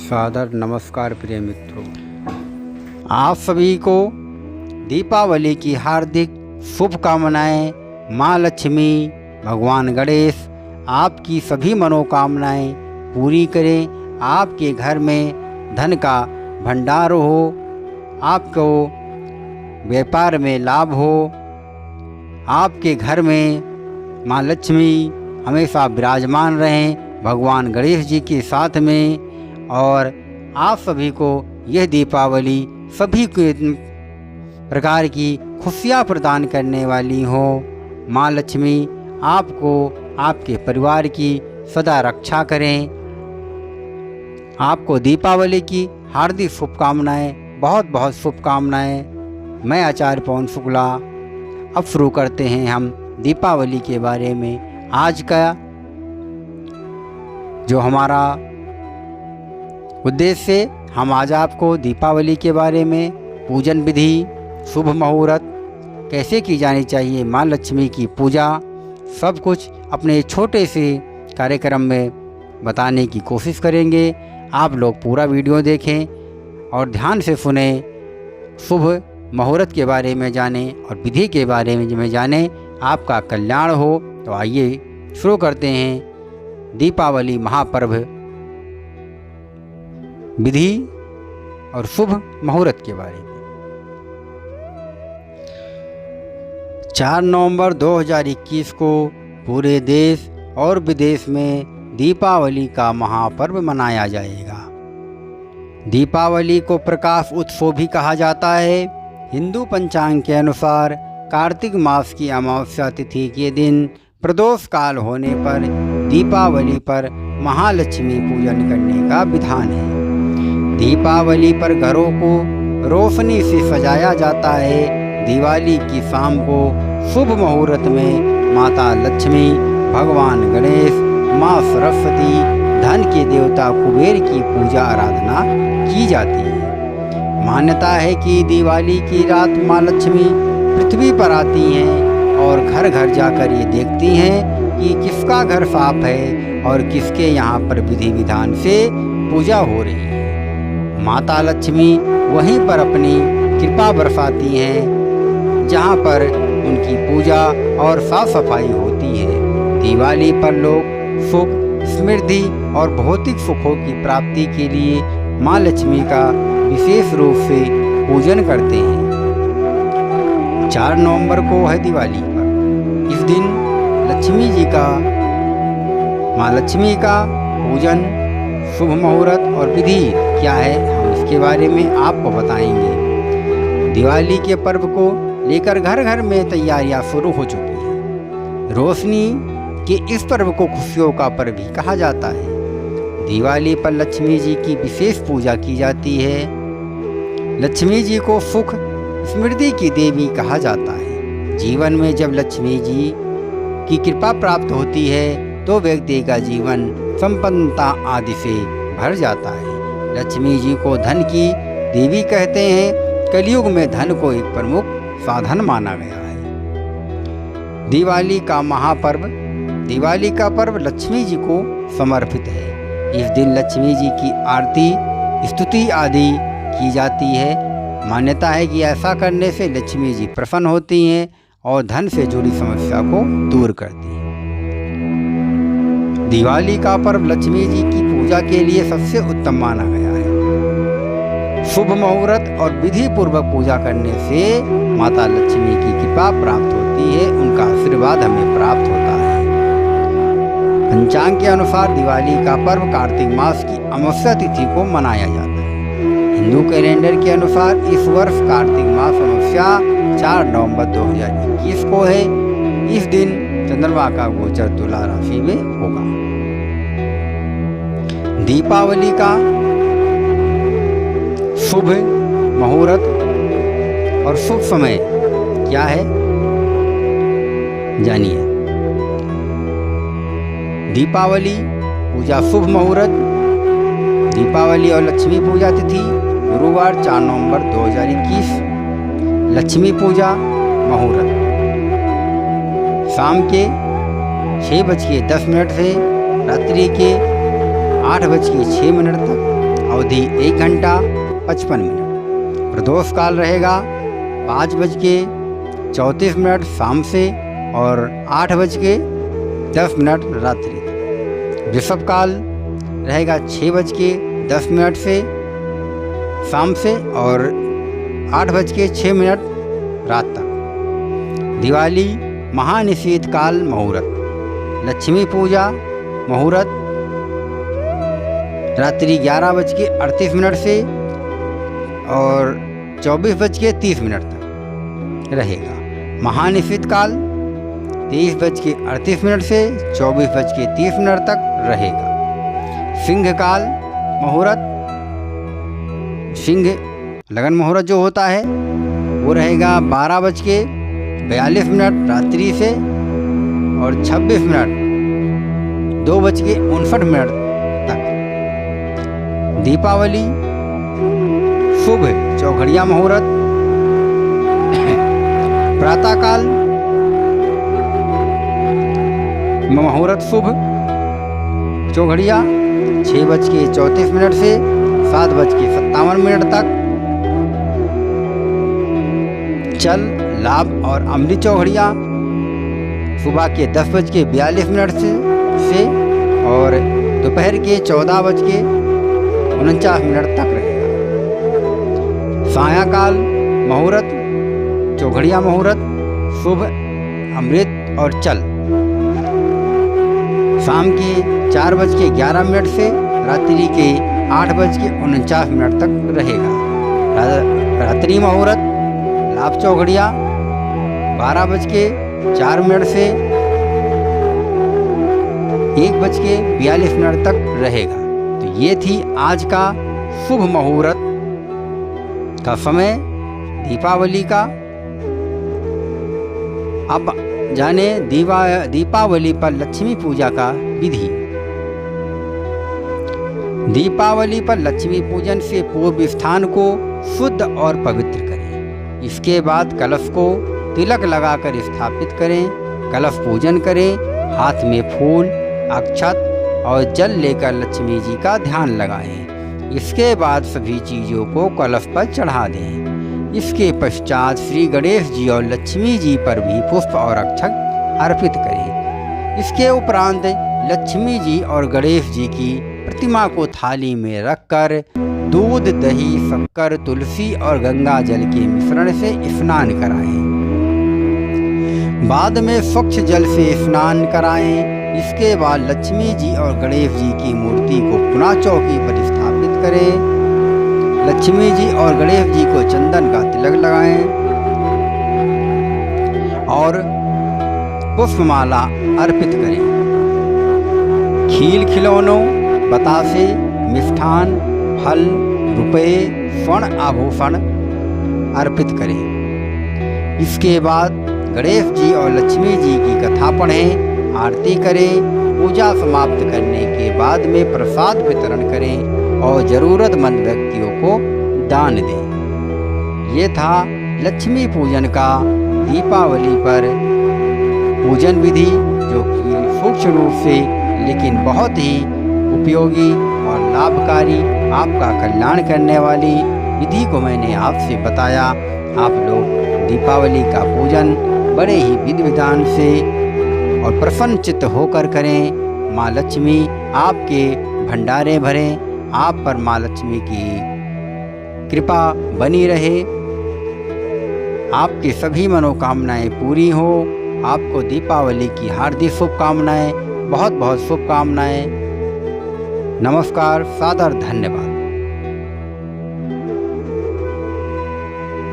सादर नमस्कार प्रिय मित्रों, आप सभी को दीपावली की हार्दिक शुभकामनाएं। माँ लक्ष्मी, भगवान गणेश आपकी सभी मनोकामनाएं पूरी करें। आपके घर में धन का भंडार हो, आपको व्यापार में लाभ हो, आपके घर में माँ लक्ष्मी हमेशा विराजमान रहें भगवान गणेश जी के साथ में। और आप सभी को यह दीपावली सभी प्रकार की खुशियाँ प्रदान करने वाली हो। माँ लक्ष्मी आपको, आपके परिवार की सदा रक्षा करें। आपको दीपावली की हार्दिक शुभकामनाएं, बहुत बहुत शुभकामनाएं। मैं आचार्य पवन शुक्ला। अब शुरू करते हैं हम दीपावली के बारे में। आज का जो हमारा उद्देश्य, हम आज आपको दीपावली के बारे में पूजन विधि, शुभ मुहूर्त कैसे की जानी चाहिए, माँ लक्ष्मी की पूजा, सब कुछ अपने छोटे से कार्यक्रम में बताने की कोशिश करेंगे। आप लोग पूरा वीडियो देखें और ध्यान से सुने, शुभ मुहूर्त के बारे में जानें और विधि के बारे में जानें, आपका कल्याण हो। तो आइए शुरू करते हैं दीपावली महापर्व विधि और शुभ मुहूर्त के बारे में। 4 नवंबर 2021 को पूरे देश और विदेश में दीपावली का महापर्व मनाया जाएगा। दीपावली को प्रकाश उत्सव भी कहा जाता है। हिंदू पंचांग के अनुसार कार्तिक मास की अमावस्या तिथि के दिन प्रदोष काल होने पर दीपावली पर महालक्ष्मी पूजन करने का विधान है। दीपावली पर घरों को रोशनी से सजाया जाता है। दिवाली की शाम को शुभ मुहूर्त में माता लक्ष्मी, भगवान गणेश, माँ सरस्वती, धन के देवता कुबेर की पूजा आराधना की जाती है। मान्यता है कि दिवाली की रात माँ लक्ष्मी पृथ्वी पर आती हैं और घर घर जाकर ये देखती हैं कि किसका घर साफ है और किसके यहाँ पर विधि विधान से पूजा हो रही है। माता लक्ष्मी वहीं पर अपनी कृपा बरसाती हैं जहाँ पर उनकी पूजा और साफ सफाई होती है। दिवाली पर लोग सुख, समृद्धि और भौतिक सुखों की प्राप्ति के लिए माँ लक्ष्मी का विशेष रूप से पूजन करते हैं। 4 नवंबर को है दिवाली पर। इस दिन लक्ष्मी जी का, माँ लक्ष्मी का पूजन, शुभ मुहूर्त और विधि क्या है, हम इसके बारे में आपको बताएंगे। दिवाली के पर्व को लेकर घर घर में तैयारियां शुरू हो चुकी हैं। रोशनी के इस पर्व को खुशियों का पर्व भी कहा जाता है। दिवाली पर लक्ष्मी जी की विशेष पूजा की जाती है। लक्ष्मी जी को सुख, समृद्धि की देवी कहा जाता है। जीवन में जब लक्ष्मी जी की कृपा प्राप्त होती है तो व्यक्ति का जीवन संपन्नता आदि से भर जाता है। लक्ष्मी जी को धन की देवी कहते हैं। कलयुग में धन को एक प्रमुख साधन माना गया है। दिवाली का महापर्व, दिवाली का पर्व लक्ष्मी जी को समर्पित है। इस दिन लक्ष्मी जी की आरती, स्तुति आदि की जाती है। मान्यता है कि ऐसा करने से लक्ष्मी जी प्रसन्न होती हैं और धन से जुड़ी समस्या को दूर करती हैं। दिवाली का पर्व लक्ष्मी जी की पूजा के लिए सबसे उत्तम माना गया है। शुभ मुहूर्त और विधि पूर्वक पूजा करने से माता लक्ष्मी की कृपा प्राप्त होती है, उनका आशीर्वाद हमें प्राप्त होता है। पंचांग के अनुसार दिवाली का पर्व कार्तिक मास की अमावस्या तिथि को मनाया जाता है। हिंदू कैलेंडर के अनुसार इस वर्ष कार्तिक मास अमावस्या 4 नवंबर 2021 को है। इस दिन चंद्रमा का गोचर तुला राशि में होगा। दीपावली का शुभ मुहूर्त और शुभ समय क्या है, जानिए। दीपावली पूजा शुभ मुहूर्त। दीपावली और लक्ष्मी पूजा तिथि गुरुवार 4 नवंबर 2021। लक्ष्मी पूजा मुहूर्त शाम के 6:10 से रात्रि के 8:06 तक अवधि 1 घंटा 55 मिनट। प्रदोष काल रहेगा 5:34 शाम से और 8:10 रात्रि। वृषभ काल रहेगा 6:10 से शाम से और 8:06 रात तक। दिवाली महानिशीत काल मुहूर्त। लक्ष्मी पूजा मुहूर्त रात्रि 11:38 से और 24:30 तक रहेगा। महानिशीत काल 23:38 से 24:30 तक रहेगा। सिंह काल मुहूर्त, सिंह लगन मुहूर्त जो होता है वो रहेगा 12:42 रात्रि से और 26 मिनट 2:59 तक। दीपावली शुभ चौघड़िया मुहूर्त। प्रातःकाल मुहूर्त शुभ चौघड़िया 6:34 से 7:57 तक। चल लाभ और अमृत चौघड़िया सुबह के 10:42 से और दोपहर के 14:49 तक रहेगा। सायंकाल मुहूर्त चौघड़िया मुहूर्त शुभ अमृत और चल शाम के 4:11 से रात्रि के 8:49 तक रहेगा। रात्रि मुहूर्त लाभ चौघड़िया 12:04 से 1:42 तक रहेगा। तो ये थी आज का शुभ मुहूर्त का समय दीपावली का। अब जाने दीपावली पर लक्ष्मी पूजा का विधि। दीपावली पर लक्ष्मी पूजन से पूर्व स्थान को शुद्ध और पवित्र करें। इसके बाद कलश को तिलक लगाकर स्थापित करें। कलश पूजन करें। हाथ में फूल, अक्षत और जल लेकर लक्ष्मी जी का ध्यान लगाएं। इसके बाद सभी चीज़ों को कलश पर चढ़ा दें। इसके पश्चात श्री गणेश जी और लक्ष्मी जी पर भी पुष्प और अक्षत अर्पित करें। इसके उपरांत लक्ष्मी जी और गणेश जी की प्रतिमा को थाली में रखकर दूध, दही, शक्कर, तुलसी और गंगा जल के मिश्रण से स्नान कराएं। बाद में स्वच्छ जल से स्नान कराएं। इसके बाद लक्ष्मी जी और गणेश जी की मूर्ति को पुनः चौकी पर स्थापित करें। लक्ष्मी जी और गणेश जी को चंदन का तिलक लगाएं और पुष्पमाला अर्पित करें। खील खिलौनों, बतासे, मिष्ठान, फल, रुपये, स्वर्ण आभूषण अर्पित करें। इसके बाद गणेश जी और लक्ष्मी जी की कथा पढ़ें, आरती करें। पूजा समाप्त करने के बाद में प्रसाद वितरण करें और ज़रूरतमंद व्यक्तियों को दान दें। ये था लक्ष्मी पूजन का दीपावली पर पूजन विधि, जो कि सूक्ष्म रूप से लेकिन बहुत ही उपयोगी और लाभकारी, आपका कल्याण करने वाली विधि को मैंने आपसे बताया। आप लोग दीपावली का पूजन बड़े ही विधि विधान से और प्रसन्न चित्त होकर करें। माँ लक्ष्मी आपके भंडारे भरें। आप पर माँ लक्ष्मी की कृपा बनी रहे। आपकी सभी मनोकामनाएं पूरी हो। आपको दीपावली की हार्दिक शुभकामनाएं, बहुत बहुत शुभकामनाएं। नमस्कार, सादर धन्यवाद।